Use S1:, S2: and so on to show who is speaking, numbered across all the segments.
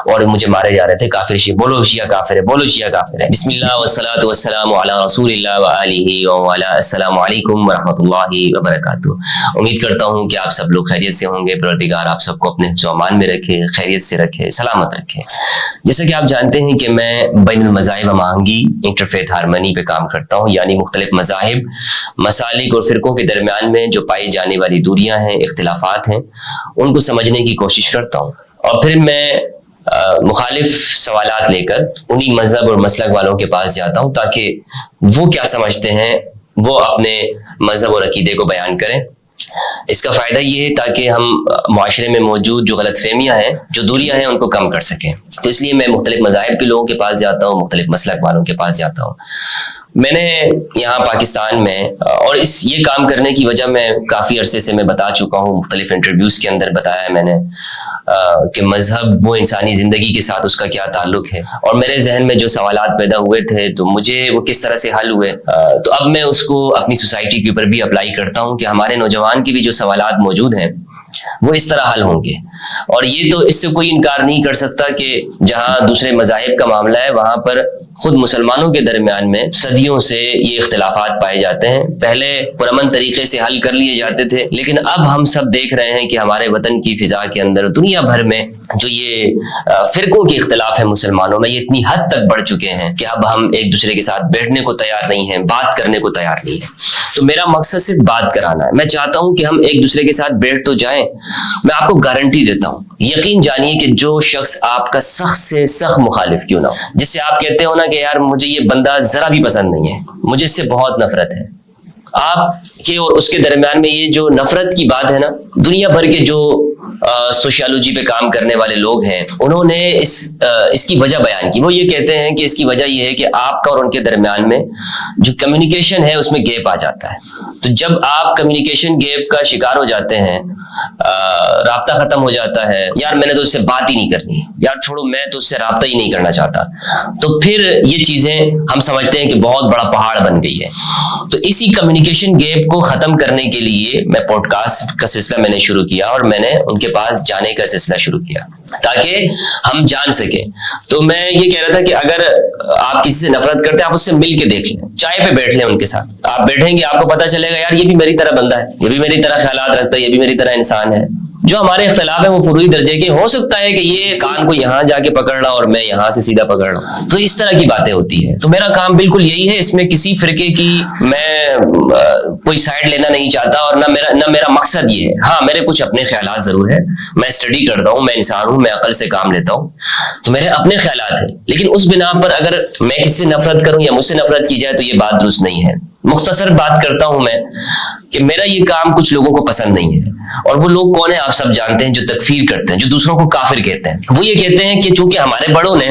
S1: اور مجھے مارے جا رہے تھے کافر شیعہ، بولو شیعہ کافر ہے، بولو شیعہ کافر ہے۔ بسم اللہ والصلاۃ والسلام علی رسول اللہ وآلہ وعلی۔ السلام علیکم ورحمۃ اللہ وبرکاتہ۔ امید کرتا ہوں کہ آپ سب لوگ خیریت سے ہوں گے، پروردگار آپ سب کو اپنے حفظ و امان میں رکھے، خیریت سے رکھے، سلامت رکھے۔ جیسا کہ آپ جانتے ہیں کہ میں بین المذاہب ہم آہنگی انٹرفیتھ ہارمنی پہ کام کرتا ہوں، یعنی مختلف مذاہب، مسالک اور فرقوں کے درمیان میں جو پائی جانے والی دوریاں ہیں، اختلافات ہیں، ان کو سمجھنے کی کوشش کرتا ہوں، اور پھر میں مخالف سوالات لے کر انہی مذہب اور مسلک والوں کے پاس جاتا ہوں تاکہ وہ کیا سمجھتے ہیں وہ اپنے مذہب اور عقیدے کو بیان کریں۔ اس کا فائدہ یہ ہے تاکہ ہم معاشرے میں موجود جو غلط فہمیاں ہیں، جو دوریاں ہیں، ان کو کم کر سکیں۔ تو اس لیے میں مختلف مذاہب کے لوگوں کے پاس جاتا ہوں، مختلف مسلک والوں کے پاس جاتا ہوں۔ میں نے یہاں پاکستان میں، اور یہ کام کرنے کی وجہ میں کافی عرصے سے میں بتا چکا ہوں، مختلف انٹرویوز کے اندر بتایا ہے میں نے کہ مذہب وہ انسانی زندگی کے ساتھ اس کا کیا تعلق ہے، اور میرے ذہن میں جو سوالات پیدا ہوئے تھے تو مجھے وہ کس طرح سے حل ہوئے، تو اب میں اس کو اپنی سوسائٹی کے اوپر بھی اپلائی کرتا ہوں کہ ہمارے نوجوان کی بھی جو سوالات موجود ہیں وہ اس طرح حل ہوں گے۔ اور یہ تو اس سے کوئی انکار نہیں کر سکتا کہ جہاں دوسرے مذاہب کا معاملہ ہے وہاں پر خود مسلمانوں کے درمیان میں صدیوں سے یہ اختلافات پائے جاتے ہیں، پہلے پرامن طریقے سے حل کر لیے جاتے تھے، لیکن اب ہم سب دیکھ رہے ہیں کہ ہمارے وطن کی فضا کے اندر، دنیا بھر میں جو یہ فرقوں کے اختلاف ہیں مسلمانوں میں، یہ اتنی حد تک بڑھ چکے ہیں کہ اب ہم ایک دوسرے کے ساتھ بیٹھنے کو تیار نہیں ہیں، بات کرنے کو تیار نہیں ہیں۔ تو میرا مقصد صرف بات کرانا ہے۔ میں چاہتا ہوں کہ ہم ایک دوسرے کے ساتھ بیٹھ تو جائیں۔ میں آپ کو گارنٹی دیتا ہوں، یقین جانیے کہ جو شخص آپ کا سخت سے سخت مخالف کیوں نہ ہو، جس سے آپ کہتے ہو نا کہ یار مجھے یہ بندہ ذرا بھی پسند نہیں ہے، مجھے اس سے بہت نفرت ہے، آپ کے اور اس کے درمیان میں یہ جو نفرت کی بات ہے نا، دنیا بھر کے جو سوشیالوجی پہ کام کرنے والے لوگ ہیں انہوں نے اس کی وجہ بیان کی۔ وہ یہ کہتے ہیں کہ اس کی وجہ یہ ہے کہ آپ کا اور ان کے درمیان میں جو کمیونیکیشن ہے اس میں گیپ آ جاتا ہے۔ تو جب آپ کمیونیکیشن گیپ کا شکار ہو جاتے ہیں، رابطہ ختم ہو جاتا ہے، یار میں نے تو اس سے بات ہی نہیں کرنی، یار چھوڑو میں تو اس سے رابطہ ہی نہیں کرنا چاہتا، تو پھر یہ چیزیں ہم سمجھتے ہیں کہ بہت بڑا پہاڑ بن گئی ہے۔ تو اسی کمیونیکیشن گیپ کو ختم کرنے کے لیے میں پوڈ کاسٹ کا سلسلہ میں نے شروع کیا، اور میں نے ان کے پاس جانے کا سلسلہ شروع کیا تاکہ ہم جان سکیں۔ تو میں یہ کہہ رہا تھا کہ اگر آپ کسی سے نفرت کرتے ہیں، آپ اس سے مل کے دیکھ لیں، چائے پہ بیٹھ لیں ان کے ساتھ، آپ بیٹھیں گے آپ کو پتہ چلے گا یار یہ بھی میری طرح بندہ ہے، یہ بھی میری طرح خیالات رکھتا ہے، یہ بھی میری طرح انسان ہے۔ جو ہمارے اختلاف ہیں وہ فروعی درجے کے، ہو سکتا ہے کہ یہ کان کو یہاں جا کے پکڑ رہا اور میں یہاں سے سیدھا پکڑ رہا ہوں، تو اس طرح کی باتیں ہوتی ہیں۔ تو میرا کام بالکل یہی ہے، اس میں کسی فرقے کی میں کوئی سائڈ لینا نہیں چاہتا، اور نہ میرا مقصد یہ ہے۔ ہاں میرے کچھ اپنے خیالات ضرور ہیں، میں اسٹڈی کرتا ہوں، میں انسان ہوں، میں عقل سے کام لیتا ہوں، تو میرے اپنے خیالات ہیں، لیکن اس بنا پر اگر میں کسی سے نفرت کروں یا مجھ سے نفرت کی جائے تو یہ بات درست نہیں ہے۔ مختصر بات کرتا ہوں میں کہ میرا یہ کام کچھ لوگوں کو پسند نہیں ہے، اور وہ لوگ کون ہیں آپ سب جانتے ہیں، جو تکفیر کرتے ہیں، جو دوسروں کو کافر کہتے ہیں۔ وہ یہ کہتے ہیں کہ چونکہ ہمارے بڑوں نے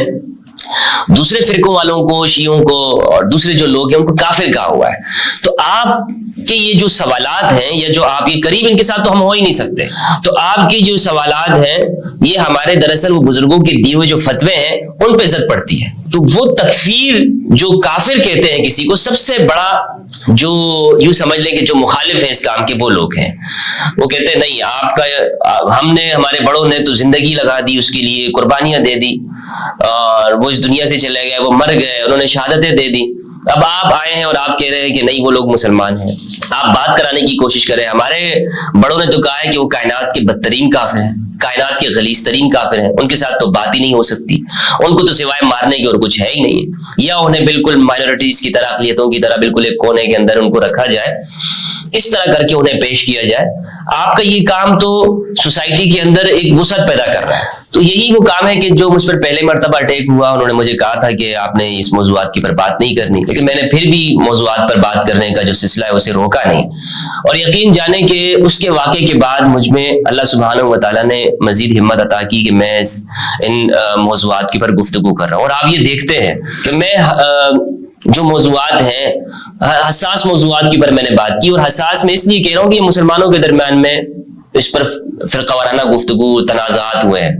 S1: دوسرے فرقوں والوں کو، شیعوں کو اور دوسرے جو لوگ ہیں ان کو کافر کہا ہوا ہے، تو آپ کے یہ جو سوالات ہیں یا جو آپ یہ قریب ان کے ساتھ تو ہم ہو ہی نہیں سکتے، تو آپ کی جو سوالات ہیں یہ ہمارے دراصل وہ بزرگوں کے دیے ہوئے جو فتوے ہیں ان پہ زد پڑتی ہے۔ تو وہ تکفیر جو کافر کہتے ہیں کسی کو، سب سے بڑا جو یوں سمجھ لیں کہ جو مخالف ہیں اس کام کے وہ لوگ ہیں، وہ کہتے ہیں نہیں آپ کا، ہم نے، ہمارے بڑوں نے تو زندگی لگا دی اس کے لیے، قربانیاں دے دی، اور وہ اس دنیا سے چلے گئے، وہ مر گئے، انہوں نے شہادتیں دے دی، اب آپ آئے ہیں اور آپ کہہ رہے ہیں کہ نہیں وہ لوگ مسلمان ہیں، آپ بات کرانے کی کوشش کریں۔ ہمارے بڑوں نے تو کہا ہے کہ وہ کائنات کے بدترین کافر ہیں، کائنات کے غلیظ ترین کافر ہیں، ان کے ساتھ تو بات ہی نہیں ہو سکتی، ان کو تو سوائے مارنے کے اور کچھ ہے ہی نہیں، یا انہیں بالکل مائنورٹیز کی طرح، اقلیتوں کی طرح بالکل ایک کونے کے اندر ان کو رکھا جائے، اس طرح کر کے انہیں پیش کیا جائے۔ آپ کا یہ کام تو سوسائٹی کے اندر ایک وسعت پیدا کر رہا ہے۔ تو یہی وہ کام ہے کہ جو مجھ پر پہلے مرتبہ اٹیک ہوا، انہوں نے مجھے کہا تھا کہ آپ نے اس موضوعات کی پر بات نہیں کرنی، لیکن میں نے پھر بھی موضوعات پر بات کرنے کا جو سلسلہ ہے اسے روکا نہیں، اور یقین جانیں کہ اس کے واقعے کے بعد مجھ میں اللہ سبحانہ و تعالیٰ نے مزید ہمت عطا کی کہ میں ان موضوعات کی پر گفتگو کر رہا ہوں۔ اور آپ یہ دیکھتے ہیں کہ میں جو موضوعات ہیں، حساس موضوعات کی پر میں نے بات کی، اور حساس میں اس لیے کہہ رہا ہوں کہ مسلمانوں کے درمیان میں اس پر فرقہ وارانہ گفتگو، تنازعات ہوئے ہیں،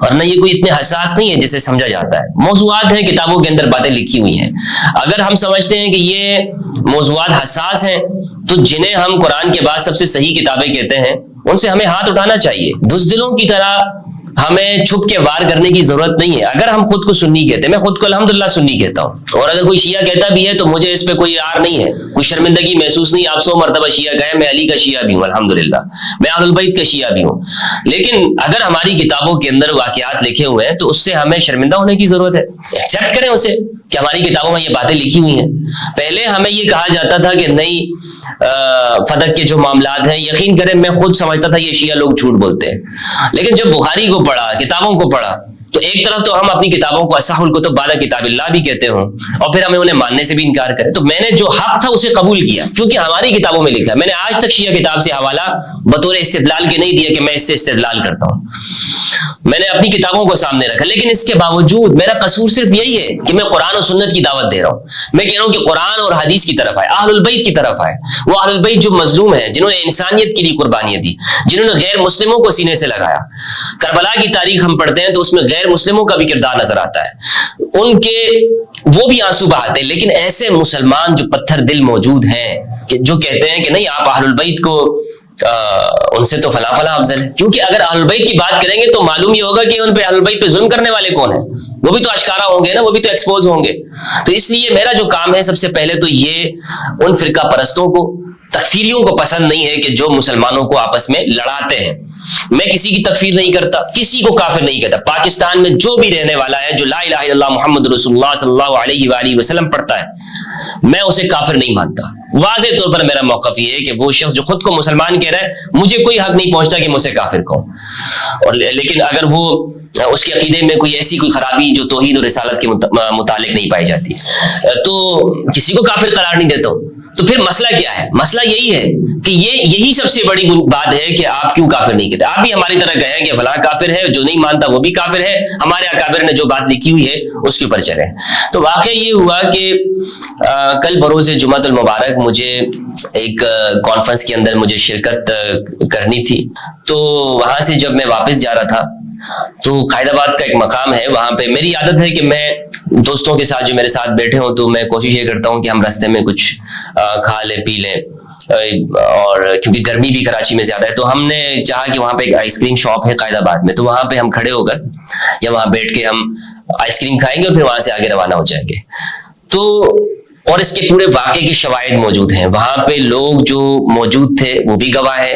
S1: ورنہ یہ کوئی اتنے حساس نہیں ہے جسے سمجھا جاتا ہے۔ موضوعات ہیں، کتابوں کے اندر باتیں لکھی ہوئی ہیں، اگر ہم سمجھتے ہیں کہ یہ موضوعات حساس ہیں تو جنہیں ہم قرآن کے بعد سب سے صحیح کتابیں کہتے ہیں ان سے ہمیں ہاتھ اٹھانا چاہیے۔ بزدلوں کی طرح ہمیں چھپ کے وار کرنے کی ضرورت نہیں ہے. اگر ہم خود کو سنی کہتے ہیں، میں خود کو الحمدللہ سنی کہتا ہوں، اور اگر کوئی شیعہ کہتا بھی ہے تو مجھے اس پہ کوئی عار نہیں ہے، کوئی شرمندگی محسوس نہیں. آپ 100 مرتبہ شیعہ کہیں، میں علی کا شیعہ بھی ہوں الحمدللہ، میں اہل البیت کا شیعہ بھی ہوں. لیکن اگر ہماری کتابوں کے اندر واقعات لکھے ہوئے ہیں تو اس سے ہمیں شرمندہ ہونے کی ضرورت ہے. ایکسیپٹ کریں اسے کہ ہماری کتابوں میں یہ باتیں لکھی ہوئی ہیں. پہلے ہمیں یہ کہا جاتا تھا کہ نہیں فتح کے جو معاملات ہیں، یقین کریں میں خود سمجھتا تھا یہ شیعہ لوگ جھوٹ بولتے ہیں. لیکن جب بخاری کو پڑھا، کتابوں کو پڑھا، تو ایک طرف تو ہم اپنی کتابوں کو اصح الکتب بعد کتاب اللہ بھی کہتے ہوں، اور پھر ہمیں انہیں ماننے سے بھی انکار کریں. تو میں نے جو حق تھا اسے قبول کیا کیونکہ ہماری کتابوں میں لکھا ہے. میں نے آج تک شیعہ کتاب سے حوالہ بطور استدلال کے نہیں دیا کہ میں اس سے استدلال کرتا ہوں. میں نے اپنی کتابوں کو سامنے رکھا، لیکن اس کے باوجود میرا قصور صرف یہی ہے کہ میں قرآن و سنت کی دعوت دے رہا ہوں. میں کہہ رہا ہوں کہ قرآن اور حدیث کی طرف آئے، اہل البیت کی طرف آئے. وہ اہل البیت جو مظلوم ہیں، جنہوں نے انسانیت کے لیے قربانیاں دی، جنہوں نے غیر مسلموں کو سینے سے لگایا. کربلا کی تاریخ ہم پڑھتے ہیں تو اس میں غیر مسلموں کا بھی کردار نظر آتا ہے. ان کے وہ بھی آنسو بہاتے ہیں. لیکن ایسے مسلمان جو پتھر دل موجود ہیں کہ جو کہتے ہیں کہ نہیں آپ اہل البیت کو ان سے تو فلاں فلاں افضل ہے. کیونکہ اگر اہل البیت کی بات کریں گے تو معلوم یہ ہوگا کہ ان پہ اہل البیت پہ ظلم کرنے والے کون ہیں. وہ بھی تو اشکارا ہوں گے نا، وہ بھی تو ایکسپوز ہوں گے. تو اس لیے میرا جو کام ہے سب سے پہلے تو یہ ان فرقہ پرستوں کو، تکفیریوں کو پسند نہیں ہے کہ جو مسلمانوں کو آپس میں لڑاتے ہیں. میں کسی کی تکفیر نہیں کرتا، کسی کو کافر نہیں کہتا. پاکستان میں جو بھی رہنے والا ہے جو لا الہ الا اللہ محمد رسول اللہ صلی اللہ علیہ وآلہ وسلم پڑھتا ہے، میں اسے کافر نہیں مانتا. واضح طور پر میرا موقف یہ ہے کہ وہ شخص جو خود کو مسلمان کہہ رہا ہے، مجھے کوئی حق نہیں پہنچتا کہ میں اسے کافر کہوں. اور لیکن اگر وہ اس کے عقیدے میں کوئی ایسی کوئی خرابی جو توحید اور رسالت کے متعلق نہیں پائی جاتی تو کسی کو کافر قرار نہیں دیتا ہوں. تو پھر مسئلہ کیا ہے؟ مسئلہ یہی ہے کہ یہی سب سے بڑی بات ہے کہ آپ کیوں کافر نہیں کہتے. آپ بھی ہماری طرح کہیں کہ فلاں کافر ہے، جو نہیں مانتا وہ بھی کافر ہے، ہمارے اکابر نے جو بات لکھی ہوئی ہے اس کے اوپر چلیں. تو واقعہ یہ ہوا کہ کل بروز جمعۃ المبارک مجھے ایک کانفرنس کے اندر مجھے شرکت کرنی تھی. تو وہاں سے جب میں واپس جا رہا تھا تو قائد آباد کا ایک مقام ہے، وہاں پہ میری عادت ہے کہ میں دوستوں کے ساتھ جو میرے ساتھ بیٹھے ہوں تو میں کوشش یہ کرتا ہوں کہ ہم راستے میں کچھ کھا لیں پی لیں. اور کیونکہ گرمی بھی کراچی میں زیادہ ہے تو ہم نے چاہا کہ وہاں پہ ایک آئس کریم شاپ ہے قائد آباد میں، تو وہاں پہ ہم کھڑے ہو کر یا وہاں بیٹھ کے ہم آئس کریم کھائیں گے اور پھر وہاں سے آگے روانہ ہو جائیں گے. تو اور اس کے پورے واقعے کے شواہد موجود ہیں. وہاں پہ لوگ جو موجود تھے وہ بھی گواہ ہیں.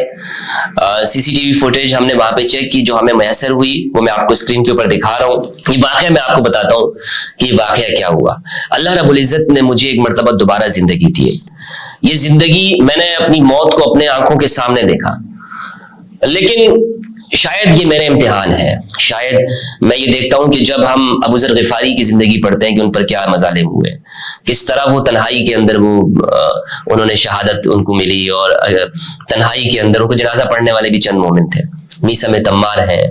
S1: CCTV فوٹیج ہم نے وہاں پہ چیک کی جو ہمیں میسر ہوئی، وہ میں آپ کو اسکرین کے اوپر دکھا رہا ہوں. یہ واقعہ میں آپ کو بتاتا ہوں کہ یہ واقعہ کیا ہوا. اللہ رب العزت نے مجھے ایک مرتبہ دوبارہ زندگی دی ہے. یہ زندگی میں نے اپنی موت کو اپنے آنکھوں کے سامنے دیکھا، لیکن شاید یہ میرے امتحان ہے. شاید میں یہ دیکھتا ہوں کہ جب ہم ابو ذر غفاری کی زندگی پڑھتے ہیں کہ ان پر کیا مظالم ہوئے، کس طرح وہ تنہائی کے اندر انہوں نے شہادت ان کو ملی، اور تنہائی کے اندر ان کو جنازہ پڑھنے والے بھی چند مومن تھے. میثم تمار ہیں،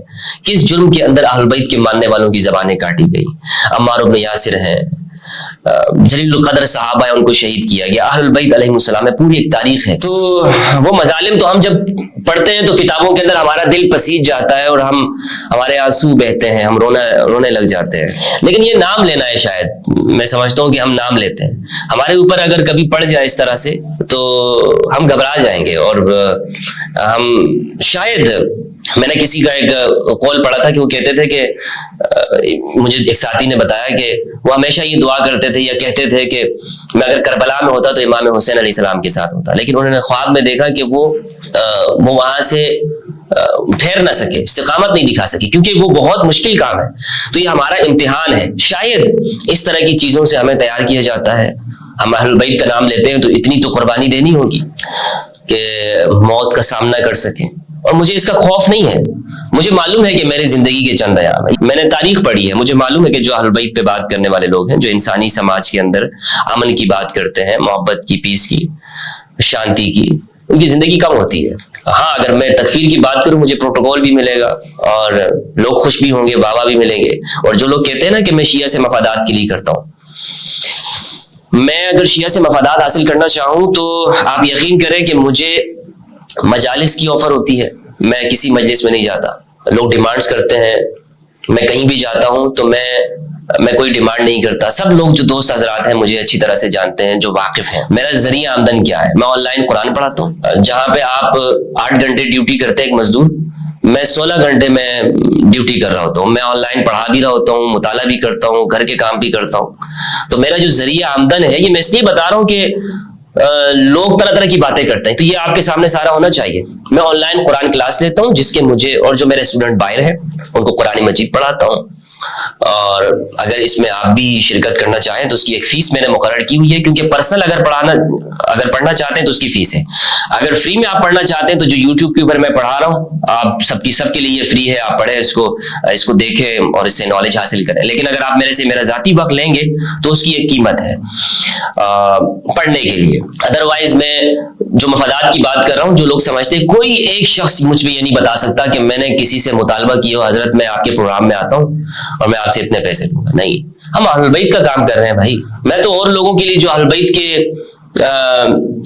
S1: کس جرم کے اندر اہل بیت کے ماننے والوں کی زبانیں کاٹی گئی. عمار بن یاسر ہیں، جلیل القدر صحابہ ہیں، ان کو شہید کیا گیا. اہل البیت علیہ السلام میں پوری ایک تاریخ ہے. تو وہ مظالم تو ہم جب پڑھتے ہیں تو کتابوں کے اندر ہمارا دل پسیج جاتا ہے اور ہمارے آنسو بہتے ہیں، ہم رونے لگ جاتے ہیں. لیکن یہ نام لینا ہے، شاید میں سمجھتا ہوں کہ ہم نام لیتے ہیں، ہمارے اوپر اگر کبھی پڑ جائے اس طرح سے تو ہم گھبرا جائیں گے. اور ہم شاید، میں نے کسی کا ایک قول پڑھا تھا کہ وہ کہتے تھے کہ مجھے ایک ساتھی نے بتایا کہ وہ ہمیشہ یہ دعا کرتے تھے یا کہتے تھے کہ میں اگر کربلا میں ہوتا تو امام حسین علیہ السلام کے ساتھ ہوتا. لیکن انہوں نے خواب میں دیکھا کہ وہ وہاں سے ٹھہر نہ سکے، استقامت نہیں دکھا سکے، کیونکہ وہ بہت مشکل کام ہے. تو یہ ہمارا امتحان ہے. شاید اس طرح کی چیزوں سے ہمیں تیار کیا جاتا ہے. ہم اہل بیت کا نام لیتے ہیں تو اتنی تو قربانی دینی ہوگی کہ موت کا سامنا کر سکیں. اور مجھے اس کا خوف نہیں ہے. مجھے معلوم ہے کہ میری زندگی کے چند ایام ہیں، میں نے تاریخ پڑھی ہے، مجھے معلوم ہے کہ جو اہل بیت پہ بات کرنے والے لوگ ہیں، جو انسانی سماج کے اندر امن کی بات کرتے ہیں، محبت کی، پیس کی، شانتی کی، ان کی زندگی کم ہوتی ہے. ہاں اگر میں تکفیر کی بات کروں مجھے پروٹوکول بھی ملے گا اور لوگ خوش بھی ہوں گے، واہ واہ بھی ملیں گے. اور جو لوگ کہتے ہیں نا کہ میں شیعہ سے مفادات کے لیے کرتا ہوں، میں اگر شیعہ سے مفادات حاصل کرنا چاہوں تو آپ یقین کریں کہ مجھے مجالس کی آفر ہوتی ہے. میں کسی مجلس میں نہیں جاتا، لوگ ڈیمانڈز کرتے ہیں. میں کہیں بھی جاتا ہوں تو میں کوئی ڈیمانڈ نہیں کرتا. سب لوگ جو دوست حضرات ہیں مجھے اچھی طرح سے جانتے ہیں، جو واقف ہیں. میرا ذریعہ آمدن کیا ہے؟ میں آن لائن قرآن پڑھاتا ہوں. جہاں پہ آپ 8 گھنٹے ڈیوٹی کرتے ہیں ایک مزدور، میں 16 گھنٹے میں ڈیوٹی کر رہا ہوتا ہوں، میں آن لائن پڑھا بھی رہا ہوتا ہوں، مطالعہ بھی کرتا ہوں، گھر کے کام بھی کرتا ہوں. تو میرا جو ذریعہ آمدن ہے یہ میں اس لیے بتا رہا ہوں کہ لوگ طرح طرح کی باتیں کرتے ہیں، تو یہ آپ کے سامنے سارا ہونا چاہیے. میں آن لائن قرآن کلاس لیتا ہوں جس کے مجھے اور جو میرے اسٹوڈنٹ باہر ہیں ان کو قرآن مجید پڑھاتا ہوں، اور اگر اس میں آپ بھی شرکت کرنا چاہیں تو اس کی ایک فیس میں نے مقرر کی ہوئی ہے، کیونکہ پرسنل اگر پڑھنا چاہتے ہیں تو اس کی فیس ہے. اگر فری میں آپ پڑھنا چاہتے ہیں تو جو یوٹیوب کے اوپر میں پڑھا رہا ہوں آپ سب کے لیے یہ فری ہے، آپ پڑھیں اس کو دیکھیں اور اس سے نالج حاصل کریں. لیکن اگر آپ میرے سے میرا ذاتی وقت لیں گے تو اس کی ایک قیمت ہے پڑھنے کے لیے. ادروائز میں جو مفادات کی بات کر رہا ہوں، جو لوگ سمجھتے ہیں کوئی ایک شخص مجھ پہ یہ نہیں بتا سکتا کہ میں نے کسی سے مطالبہ کیا ہو حضرت میں آپ کے پروگرام میں آتا ہوں اور میں آپ سے اتنے پیسے لوں گا. نہیں، ہم اہل بیت کا کام کر رہے ہیں بھائی. میں تو اور لوگوں کے لیے جو اہل بیت کے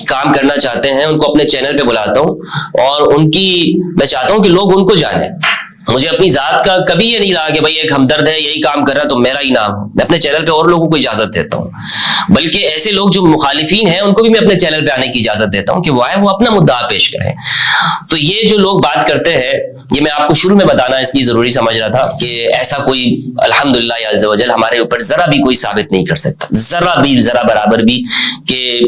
S1: کام کرنا چاہتے ہیں ان کو اپنے چینل پہ بلاتا ہوں، اور میں چاہتا ہوں کہ لوگ ان کو جانیں. مجھے اپنی ذات کا کبھی یہ نہیں رہا کہ بھائی ایک ہمدرد ہے یہی کام کر رہا تو میرا ہی نام ہو. میں اپنے چینل پہ اور لوگوں کو اجازت دیتا ہوں، بلکہ ایسے لوگ جو مخالفین ہیں ان کو بھی میں اپنے چینل پہ آنے کی اجازت دیتا ہوں کہ وہ اپنا مدعا پیش کریں. تو یہ جو لوگ بات کرتے ہیں یہ میں آپ کو شروع میں بتانا اس لیے ضروری سمجھ رہا تھا کہ ایسا کوئی الحمدللہ یا عز و جل ہمارے اوپر ذرا بھی کوئی ثابت نہیں کر سکتا، ذرا برابر بھی، کہ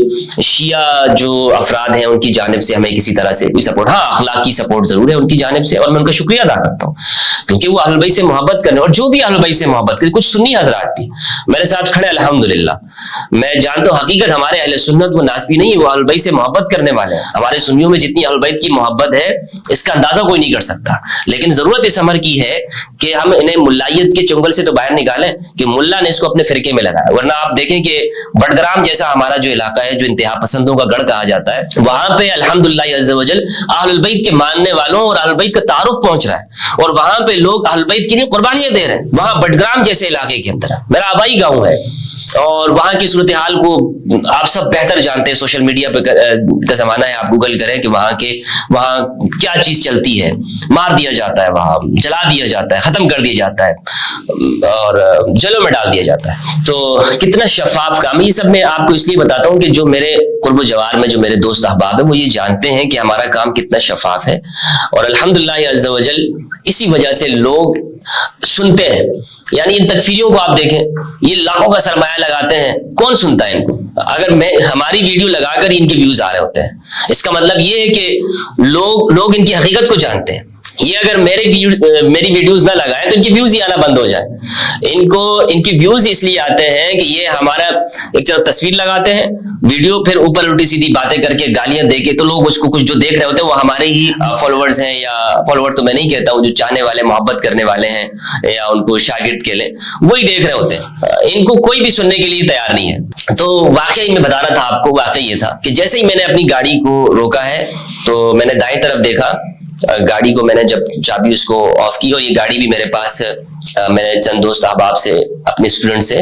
S1: شیعہ جو افراد ہیں ان کی جانب سے ہمیں کسی طرح سے کوئی سپورٹ. ہاں، اخلاقی سپورٹ ضرور ہے ان کی جانب سے، اور میں ان کا شکریہ ادا کرتا ہوں کیونکہ وہ اہل بیت سے محبت کرنے، اور جو بھی اہل بیت سے محبت کرے، کچھ سنی حضرات بھی میرے ساتھ کھڑے الحمدللہ. میں جانتا ہوں حقیقت ہمارے اہل سنت وہ ناسبی نہیں ہے، وہ اہل بیت سے محبت کرنے والے ہیں. ہمارے سنیوں میں جتنی اہل بیت کی محبت ہے اس کا اندازہ کوئی نہیں کر سکتا. لیکن ضرورت اس امر کی ہے کہ ہم انہیں ملائیت کے چنگل سے تو باہر نکالیں کہ ملا نے اس کو اپنے فرقے میں لگایا. ورنہ آپ دیکھیں کہ بڑگرام جیسا ہمارا جو علاقہ ہے جو انتہا پسندوں کا گڑھ کہا جاتا ہے، وہاں پہ الحمدللہ عز و جل اہل البیت کے ماننے والوں اور اہل البیت کا تعارف پہنچ رہا ہے، اور وہاں پہ لوگ اہل البیت کے لیے قربانیاں دے رہے ہیں. وہاں بڑگرام جیسے علاقے کے اندر میرا آبائی گاؤں ہے، اور وہاں کی صورتحال کو آپ سب بہتر جانتے ہیں. سوشل میڈیا پہ کا زمانہ ہے، آپ گوگل کریں کہ وہاں کیا چیز چلتی ہے. مار دیا جاتا ہے، وہاں جلا دیا جاتا ہے، ختم کر دیا جاتا ہے، اور جلوں میں ڈال دیا جاتا ہے. تو کتنا شفاف کام ہے. یہ سب میں آپ کو اس لیے بتاتا ہوں کہ جو میرے قرب و جوار میں جو میرے دوست احباب ہیں وہ یہ جانتے ہیں کہ ہمارا کام کتنا شفاف ہے، اور الحمدللہ عز و جل اسی وجہ سے لوگ سنتے ہیں. یعنی ان تکفیریوں کو آپ دیکھیں، یہ لاکھوں کا سرمایہ لگاتے ہیں، کون سنتا ہے ان کو؟ اگر ہماری ویڈیو لگا کر ان کے ویوز آ رہے ہوتے ہیں، اس کا مطلب یہ ہے کہ لوگ ان کی حقیقت کو جانتے ہیں. یہ اگر میری ویڈیوز نہ لگائیں تو ان کی ویوز ہی آنا بند ہو جائے. ان کی ویوز اس لیے آتے ہیں کہ یہ ہمارا ایک طرف تصویر لگاتے ہیں، ویڈیو، پھر اوپر الٹی سیدھی باتیں کر کے گالیاں دے کے، تو لوگ اس کو کچھ جو دیکھ رہے ہوتے ہیں وہ ہمارے ہی فالوورز ہیں، یا فالوور تو میں نہیں کہتا ہوں، جو چاہنے والے محبت کرنے والے ہیں یا ان کو شاگرد کے لیں، وہی دیکھ رہے ہوتے ہیں. ان کو کوئی بھی سننے کے لیے تیار نہیں ہے. تو واقعی میں بتا رہا تھا آپ کو، واقعی یہ تھا کہ جیسے ہی میں نے اپنی گاڑی کو روکا ہے تو میں نے دائیں طرف دیکھا، گاڑی کو میں نے جب چابی اس کو آف کی، اور یہ گاڑی بھی میرے پاس میں نے چند دوست احباب سے، اپنے اسٹوڈنٹ سے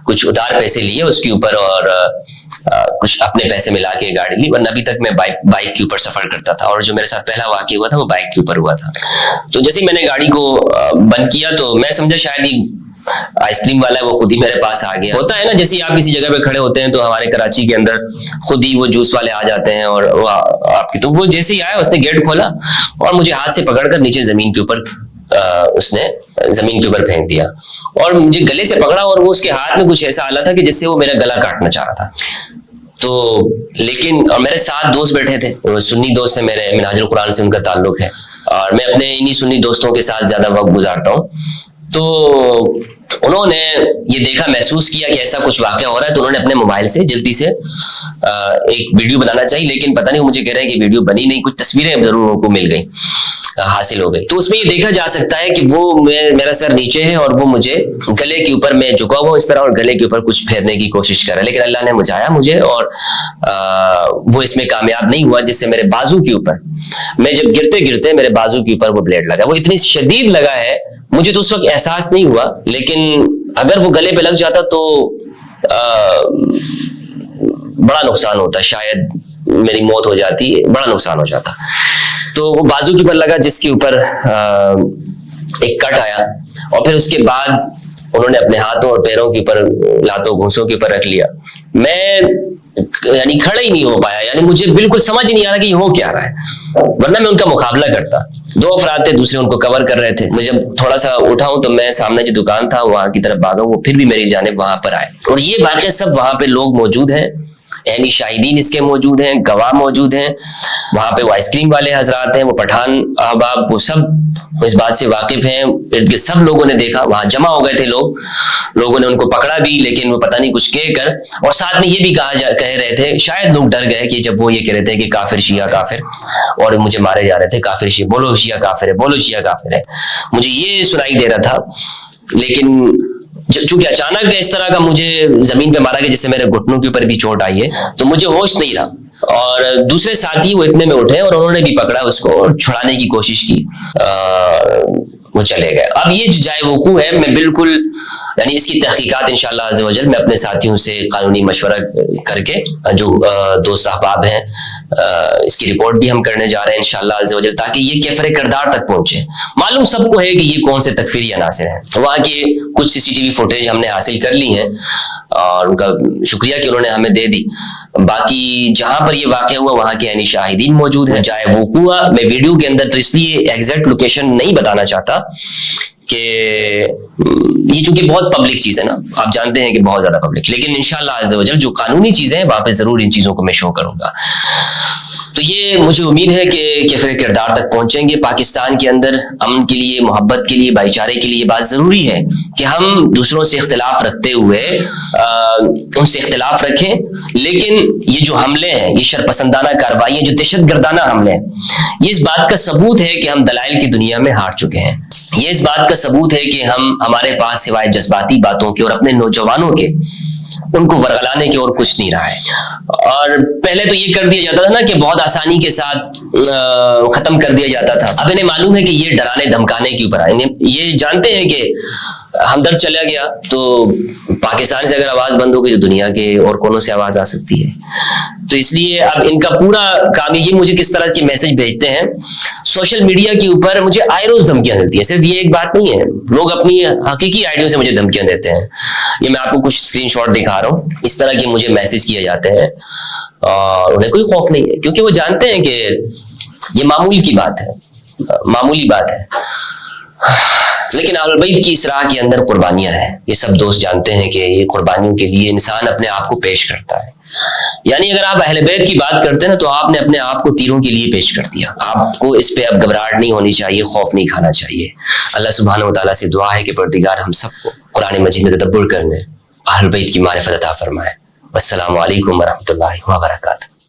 S1: کچھ ادھار پیسے لیے اس کے اوپر، اور کچھ اپنے پیسے ملا کے گاڑی لی. ورنہ ابھی تک میں بائک کے اوپر سفر کرتا تھا، اور جو میرے ساتھ پہلا واقعہ ہوا تھا وہ بائک کے اوپر ہوا تھا. تو جیسے ہی میں نے گاڑی کو بند کیا تو میں سمجھا شاید ہی آئس کریم والا ہے وہ خود ہی میرے پاس آ گیا. ہوتا ہے نا، جیسے آپ کسی جگہ پہ کھڑے ہوتے ہیں تو ہمارے کراچی کے اندر خود ہی وہ جوس والے آ جاتے ہیں، اور وہ آپ کی، تو وہ جیسے ہی آیا اس نے گیٹ کھولا اور مجھے ہاتھ سے پکڑ کر نیچے زمین کے اوپر اس نے زمین کے اوپر پھینک دیا، اور مجھے گلے سے پکڑا، اور وہ اس کے ہاتھ میں کچھ ایسا آلہ تھا کہ جس سے وہ میرا گلا کاٹنا چاہ رہا تھا. تو لیکن اور میرے ساتھ دوست بیٹھے تھے، سنی دوست ہیں میرے، منہاج القرآن سے ان کا تعلق ہے، اور میں اپنے انہی سنی دوستوں کے ساتھ زیادہ وقت گزارتا ہوں. تو انہوں نے یہ دیکھا، محسوس کیا کہ ایسا کچھ واقعہ ہو رہا ہے، تو انہوں نے اپنے موبائل سے جلدی سے ایک ویڈیو بنانا چاہیے، لیکن پتہ نہیں وہ مجھے کہہ رہے ہیں کہ ویڈیو بنی نہیں، کچھ تصویریں ضرور ان کو مل گئی، حاصل ہو گئی. تو اس میں یہ دیکھا جا سکتا ہے کہ وہ میرا سر نیچے ہے، اور وہ مجھے گلے کے اوپر، میں جھکا ہوا اس طرح، اور گلے کے اوپر کچھ پھیرنے کی کوشش کر رہا ہے. لیکن اللہ نے بچایا مجھے، اور وہ اس میں کامیاب نہیں ہوا، جس سے میرے بازو کے اوپر، میں جب گرتے میرے بازو کے اوپر وہ بلیڈ لگا. وہ اتنی شدید لگا ہے، مجھے تو اس وقت احساس نہیں ہوا، لیکن اگر وہ گلے پہ لگ جاتا تو بڑا نقصان ہوتا، شاید میری موت ہو جاتی، بڑا نقصان ہو جاتا. تو وہ بازو کے اوپر لگا، جس کے اوپر ایک کٹ آیا، اور پھر اس کے بعد انہوں نے اپنے ہاتھوں اور پیروں کے اوپر، لاتوں گھونسوں کے اوپر رکھ لیا. میں یعنی کھڑا ہی نہیں ہو پایا، یعنی مجھے بالکل سمجھ نہیں آ رہا کہ یہ ہو کیا رہا ہے، ورنہ میں ان کا مقابلہ کرتا. 2 افراد تھے, دوسرے ان کو کور کر رہے تھے. میں جب تھوڑا سا اٹھا ہوں تو میں سامنے جو دکان تھا وہاں کی طرف بھاگا, وہ پھر بھی میری جانب وہاں پر آئے. اور یہ واقعہ سب وہاں پہ لوگ موجود ہیں, یعنی شاہدین اس کے موجود ہیں, گواہ موجود ہیں, وہاں پہ وہ آئس کریم والے حضرات ہیں, وہ پٹھان احباب, وہ سب اس بات سے واقف ہیں. ارد گرد سب لوگوں نے دیکھا, وہاں جمع ہو گئے تھے لوگ, لوگوں نے ان کو پکڑا بھی, لیکن وہ پتہ نہیں کچھ کہہ کر, اور ساتھ میں یہ بھی کہہ رہے تھے, شاید لوگ ڈر گئے کہ جب وہ یہ کہہ رہے تھے کہ کافر شیعہ کافر, اور مجھے مارے جا رہے تھے, کافر شیعہ, بولو شیعہ کافر ہے, بولو شیعہ کافر ہے. مجھے یہ سنائی دے رہا تھا, لیکن چونکہ اچانک اس طرح کا مجھے زمین پہ مارا گیا جس سے میرے گھٹنوں کے اوپر بھی چوٹ آئی ہے, تو مجھے ہوش نہیں رہا. اور دوسرے ساتھی وہ اتنے میں اٹھے اور انہوں نے بھی پکڑا اس کو اور چھڑانے کی کوشش کی, وہ چلے گئے. اب یہ جو جائے وقوع ہے, میں بالکل یعنی اس کی تحقیقات انشاءاللہ عز و جل میں اپنے ساتھیوں سے قانونی مشورہ کر کے, جو دوست احباب ہیں, اس کی رپورٹ بھی ہم کرنے جا رہے ہیں انشاءاللہ عز و جل, تاکہ یہ کیفر کردار تک پہنچے. معلوم سب کو ہے کہ یہ کون سے تکفیری عناصر ہیں. وہاں کی کچھ CCTV فوٹیج ہم نے حاصل کر لی ہیں, اور ان کا شکریہ کہ انہوں نے ہمیں دے دی. باقی جہاں پر یہ واقعہ ہوا وہاں کے یعنی شاہدین موجود ہیں. چاہے وقوع میں ویڈیو کے اندر تو اس لیے ایگزیکٹ لوکیشن نہیں بتانا چاہتا کہ یہ چونکہ بہت پبلک چیز ہے نا, آپ جانتے ہیں کہ بہت زیادہ پبلک, لیکن انشاءاللہ عز و جل جو قانونی چیزیں ہیں وہاں پہ ضرور ان چیزوں کو میں شو کروں گا. تو یہ مجھے امید ہے کہ کیفر کردار تک پہنچیں گے. پاکستان کے اندر امن کے لیے, محبت کے لیے, بھائی چارے کے لیے یہ بات ضروری ہے کہ ہم دوسروں سے اختلاف رکھتے ہوئے ان سے اختلاف رکھیں, لیکن یہ جو حملے ہیں, یہ شرپسندانہ کارروائیاں, جو دہشت گردانہ حملے ہیں, یہ اس بات کا ثبوت ہے کہ ہم دلائل کی دنیا میں ہار چکے ہیں. یہ اس بات کا ثبوت ہے کہ ہمارے پاس سوائے جذباتی باتوں کے اور اپنے نوجوانوں کے ان کو ورغلانے کے اور کچھ نہیں رہا ہے. اور پہلے تو یہ کر دیا جاتا تھا نا کہ بہت آسانی کے ساتھ ختم کر دیا جاتا تھا. اب انہیں معلوم ہے کہ یہ ڈرانے دھمکانے کے اوپر آئیں, یہ جانتے ہیں کہ ہمدرد چلا گیا تو پاکستان سے اگر آواز بند ہو گئی تو دنیا کے اور کونوں سے آواز آ سکتی ہے. تو اس لیے اب ان کا پورا کام یہ مجھے کس طرح کے میسج بھیجتے ہیں سوشل میڈیا کے اوپر, مجھے آئے روز دھمکیاں ملتی ہیں. صرف یہ ایک بات نہیں ہے, لوگ اپنی حقیقی آئیڈیوں سے مجھے دھمکیاں دیتے ہیں. یہ میں آپ کو کچھ اسکرین شاٹ دکھا رہا ہوں, اس طرح کے مجھے میسج کیے جاتے ہیں, اور انہیں کوئی خوف نہیں ہے کیونکہ وہ جانتے ہیں کہ یہ معمول کی بات ہے, معمولی بات ہے. لیکن اہل بیت کی اصلاح کے اندر قربانیاں ہیں, یہ سب دوست جانتے ہیں کہ یہ قربانیوں کے لیے انسان اپنے آپ کو پیش کرتا ہے. یعنی اگر آپ اہل بیت کی بات کرتے ہیں نا, تو آپ نے اپنے آپ کو تیروں کے لیے پیش کر دیا. آپ کو اس پہ اب گھبراہٹ نہیں ہونی چاہیے, خوف نہیں کھانا چاہیے. اللہ سبحانہ و تعالیٰ سے دعا ہے کہ پروردگار ہم سب کو قرآن مجید میں تدبر کرنے, اہل بیت کی معرفت عطا فرمائے. والسلام علیکم ورحمۃ اللہ وبرکاتہ.